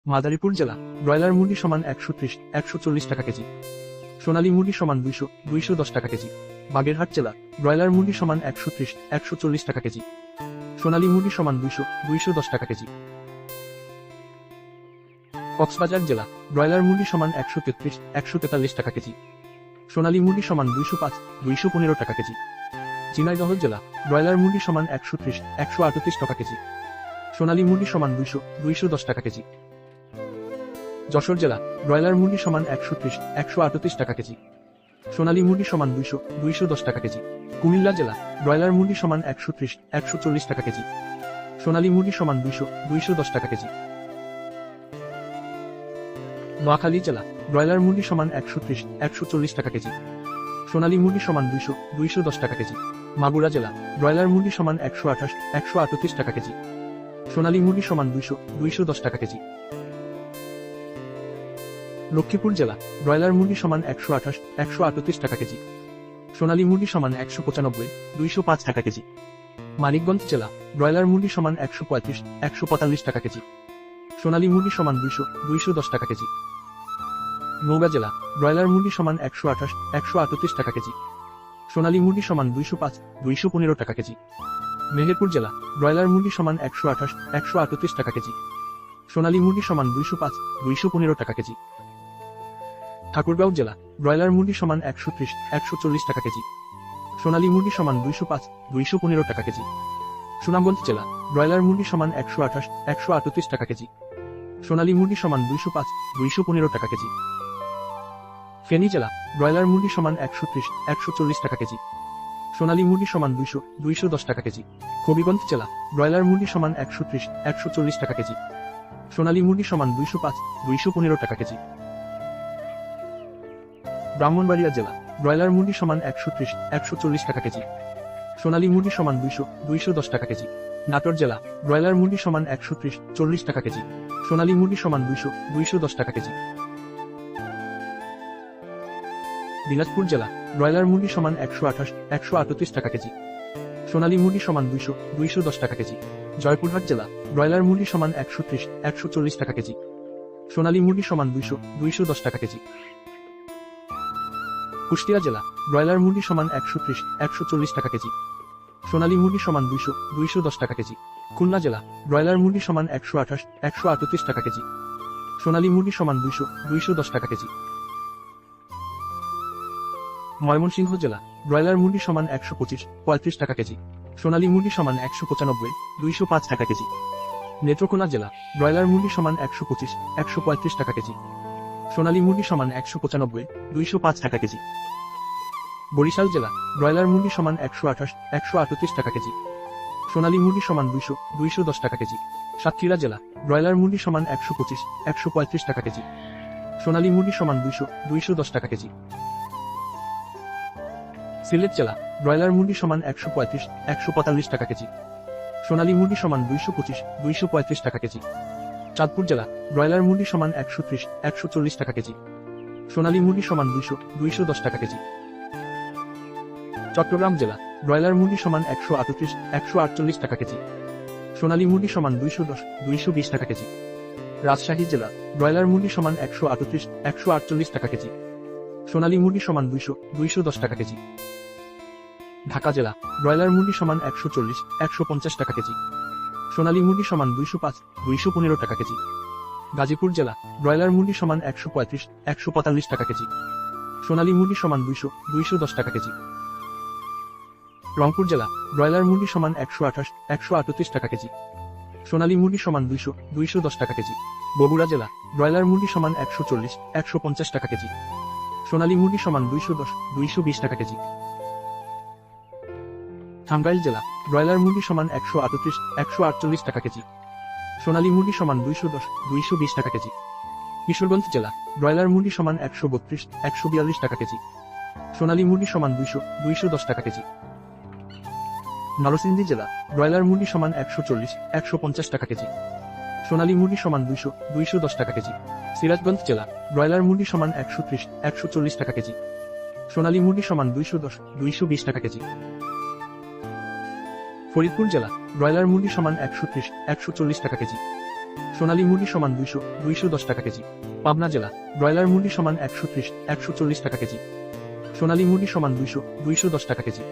মাদারীপুর জেলা ব্রয়লার মুরগি সমান 130-140 টাকা কেজি, সোনালী মুরগি সমান 200-210 টাকা কেজি। বাগেরহাট জেলা ব্রয়লার মুরগি সমান 130-140 টাকা কেজি, সোনালী মুরগি সমান 200-210 টাকা কেজি। কক্সবাজার জেলা ব্রয়লার মুরগি সমান 133-143 টাকা কেজি, সোনালী মুরগি সমান 205-215 টাকা কেজি। ঝিনাইদহ জেলা ব্রয়লার মুরগি সমান 130-138 টাকা কেজি, সোনালী মুরগি সমান 200-210 টাকা কেজি। যশোর জেলা ব্রয়লার মুরগি সমান 130-138 টাকা কেজি, সোনালী মুরগি সমান 200-210 টাকা কেজি। কুমিল্লা জেলা ব্রয়লার মুরগি সমান 130-140 টাকা কেজি, সোনালী মুরগি সমান 200-210 টাকা কেজি। নোয়াখালী জেলা ব্রয়লার মুরগি সমান 130-140 টাকা কেজি, সোনালী মুরগি সমান 200-210 টাকা কেজি। মাগুরা জেলা ব্রয়লার মুরগি সমান 128-138 টাকা কেজি, সোনালী মুরগি সমান 200-210 টাকা কেজি। লক্ষ্মীপুর জেলা ব্রয়লার মুরগি সমান 128-138 টাকা কেজি, সোনালী মুরগি সমান 195-205 টাকা কেজি। মানিকগঞ্জ জেলা ব্রয়লার মুরগি সমান 135-145 টাকা কেজি, সোনালী মুরগি সমান 200-210 টাকা কেজি। নওগাঁ জেলা ব্রয়লার মুরগি সমান 128-138 টাকা কেজি, সোনালী মুরগি সমান 205-215 টাকা কেজি। মেহেরপুর জেলা ব্রয়লার মুরগি সমান 128-138 টাকা কেজি, সোনালী মুরগি সমান 205-215 টাকা কেজি। ঠাকুরগাঁও জেলা ব্রয়লার মুরগি সমান 130-140 টাকা কেজি, সোনালী মুরগি সমান 205-215 টাকা কেজি। সুনামগঞ্জ জেলা ব্রয়লার মুরগি সমান 128-138 টাকা কেজি, সোনালী মুরগি সমান 205-215 টাকা কেজি। ফেনী জেলা ব্রয়লার মুরগি সমান 130-140 টাকা কেজি, সোনালী মুরগি সমান 200-210 টাকা কেজি। হবিগঞ্জ জেলা ব্রয়লার মুরগি সমান 130-140 টাকা কেজি, সোনালী মুরগি সমান 205-215 টাকা কেজি। ব্রাহ্মণবাড়িয়া জেলা ব্রয়লার মুরগি সমান 130-140 টাকা কেজি, সোনালী মুরগি সমান 200-210 টাকা কেজি। নাটোর জেলা ব্রয়লার মুরগি সমান 130-40 টাকা কেজি, সোনালী মুরগি সমান 200-210 টাকা কেজি। দিনাজপুর জেলা ব্রয়লার মুরগি সমান 128-138 টাকা কেজি, সোনালী মুরগি সমান 200-210 টাকা কেজি। জয়পুরহাট জেলা ব্রয়লার মুরগি সমান 130-140 টাকা কেজি, সোনালী মুরগি সমান 200-210 টাকা কেজি। কুষ্টিয়া জেলা ব্রয়লার মুরগি সমান 130-140 টাকা কেজি, সোনালী মুরগি সমান 200-210 টাকা কেজি। খুলনা জেলা ব্রয়লার মুরগি সমান 128-138 টাকা কেজি, সোনালী মুরগি সমান 200-210 টাকা কেজি। ময়মনসিংহ জেলা ব্রয়লার মুরগি সমান 125-35 টাকা কেজি, সোনালী মুরগি সমান 195-205 টাকা কেজি। নেত্রকোনা জেলা ব্রয়লার মুরগি সমান 125-135 টাকা কেজি, সোনালী মুরগি সমান 195-205 টাকা কেজি। বরিশাল জেলা ব্রয়লার মুরগি সমান 128-138 টাকা কেজি, সোনালী মুরগি সমান 200-210 টাকা কেজি। সাতক্ষীরা জেলা ব্রয়লার মুরগি সমান 125-135 টাকা কেজি, সোনালী মুরগি সমান 200-210 টাকা কেজি। সিলেট জেলা ব্রয়লার মুরগি সমান 135-145 টাকা কেজি, সোনালী মুরগি সমান 225-235 টাকা কেজি। চাঁদপুর জেলা ব্রয়লার মুরগি সমান 130-140 টাকা কেজি, সোনালী মুরগি সমান 200-210 টাকা কেজি। চট্টগ্রাম জেলা ব্রয়লার মুরগি সমান 138-148 টাকা কেজি, সোনালী মুরগি সমান 210-220 টাকা কেজি। রাজশাহী জেলা ব্রয়লার মুরগি সমান 138-148 টাকা কেজি, সোনালী মুরগি সমান 200-210 টাকা কেজি। ঢাকা জেলা ব্রয়লার মুরগি সমান 140-150 টাকা কেজি, সোনালী মুরগি সমান 205-215 টাকা কেজি। গাজীপুর জেলা ব্রয়লার মুরগি সমান 135-145 টাকা কেজি, সোনালী মুরগি সমান 200-210 টাকা কেজি। রংপুর জেলা ব্রয়লার মুরগি সমান 128-138 টাকা কেজি, সোনালী মুরগি সমান 200-210 টাকা কেজি। বগুড়া জেলা ব্রয়লার মুরগি সমান 140-150 টাকা কেজি, সোনালী মুরগি সমান 210-220 টাকা কেজি। টাঙ্গাইল জেলা ব্রয়লার মুরগি সমান 138-148 টাকা কেজি, সোনালী মুরগি সমান 210-220 টাকা কেজি। কিশোরগঞ্জ জেলা ব্রয়লার মুরগি সমান 132-142 টাকা কেজি, সোনালী মুরগি সমান 200-210 টাকা কেজি। নরসিংদী জেলা ব্রয়লার মুরগি সমান 140-150 টাকা কেজি, সোনালী মুরগি সমান 200-210 টাকা কেজি। সিরাজগঞ্জ জেলা ব্রয়লার মুরগি সমান 130-140 টাকা কেজি, সোনালী মুরগি সমান 210-220 টাকা কেজি। ফরিদপুর জেলা ব্রয়লার মুরগি সমান 130-140 টাকা কেজি, সোনালী মুরগি সমান 210 টাকা কেজি। পাবনা জেলা ব্রয়লার মুরগি সমান 130 140 টাকা কেজি। সোনালী মুরগি সমান 210 টাকা কেজি।